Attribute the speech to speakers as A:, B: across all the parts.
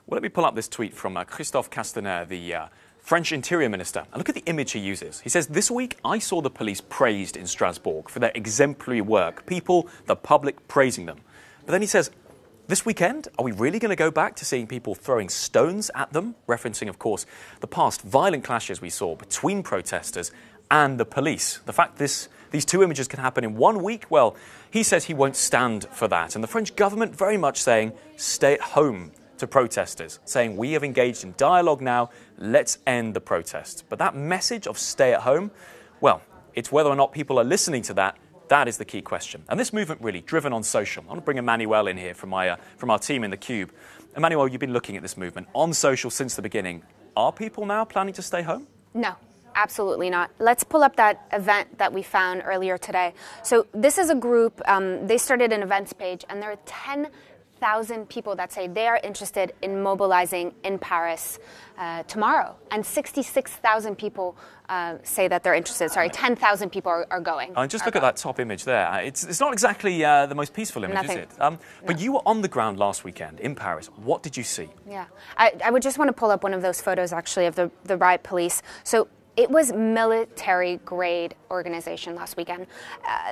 A: Well, let me pull up this tweet from Christophe Castaner, the French Interior Minister. And look at the image he uses. He says, "This week I saw the police praised in Strasbourg for their exemplary work. People, the public praising them." But then he says, "This weekend, are we really going to go back to seeing people throwing stones at them?" Referencing, of course, the past violent clashes we saw between protesters and the police. The fact these two images can happen in 1 week, well, he says he won't stand for that. And the French government very much saying, stay at home to protesters, saying we have engaged in dialogue now, let's end the protest. But that message of stay at home, well, it's whether or not people are listening to that. That is the key question. And this movement really driven on social. I want to bring Emmanuel in here from our team in the Cube. Emmanuel, you've been looking at this movement on social since the beginning. Are people now planning to stay home?
B: No. Absolutely not. Let's pull up that event that we found earlier today. So this is a group, they started an events page, and there are 10,000 people that say they are interested in mobilizing in Paris tomorrow. And 66,000 people say that they're interested. Sorry, 10,000 people are going.
A: And just look at that top image there. It's not exactly the most peaceful image,
B: Nothing.
A: is it? But you were on the ground last weekend in Paris. What did you see?
B: Yeah, I would just want to pull up one of those photos, actually, of the riot police. So it was military-grade organization last weekend.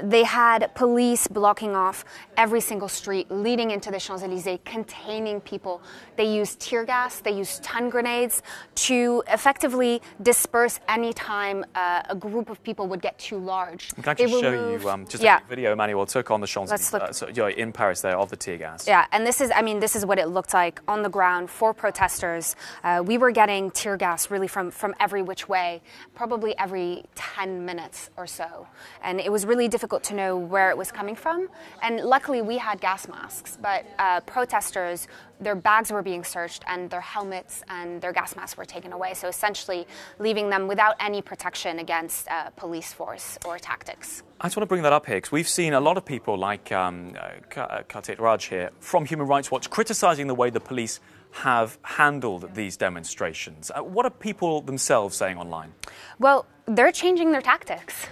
B: They had police blocking off every single street leading into the Champs-Élysées, containing people. They used tear gas, they used stun grenades to effectively disperse any time a group of people would get too large.
A: I'm going to show you just a video Emmanuel took on the Champs-Élysées in Paris there of the tear gas.
B: Yeah, and this is what it looked like on the ground for protesters. We were getting tear gas really from every which way, probably every 10 minutes or so. And it was really difficult to know where it was coming from. And luckily we had gas masks, but protesters, their bags were being searched and their helmets and their gas masks were taken away. So essentially leaving them without any protection against police force or tactics.
A: I just want to bring that up here because we've seen a lot of people like Kartik Raj here from Human Rights Watch criticising the way the police have handled these demonstrations. What are people themselves saying online?
B: Well, they're changing their tactics,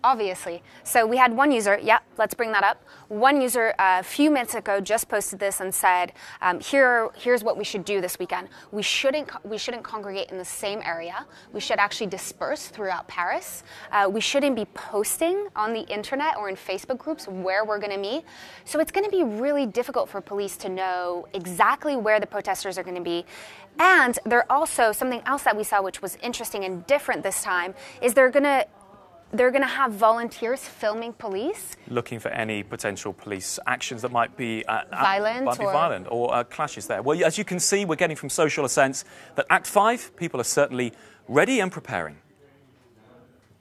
B: obviously. So we had one user, let's bring that up. One user a few minutes ago just posted this and said, here's what we should do this weekend. We shouldn't congregate in the same area. We should actually disperse throughout Paris. We shouldn't be posting on the internet or in Facebook groups where we're going to meet. So it's going to be really difficult for police to know exactly where the protesters are going to be. And there also, something else that we saw which was interesting and different this time, is they're going to have volunteers filming police. Looking
A: for any potential police actions that might be
B: violent
A: or clashes there. Well, as you can see, we're getting from social a sense that Act 5, people are certainly ready and preparing.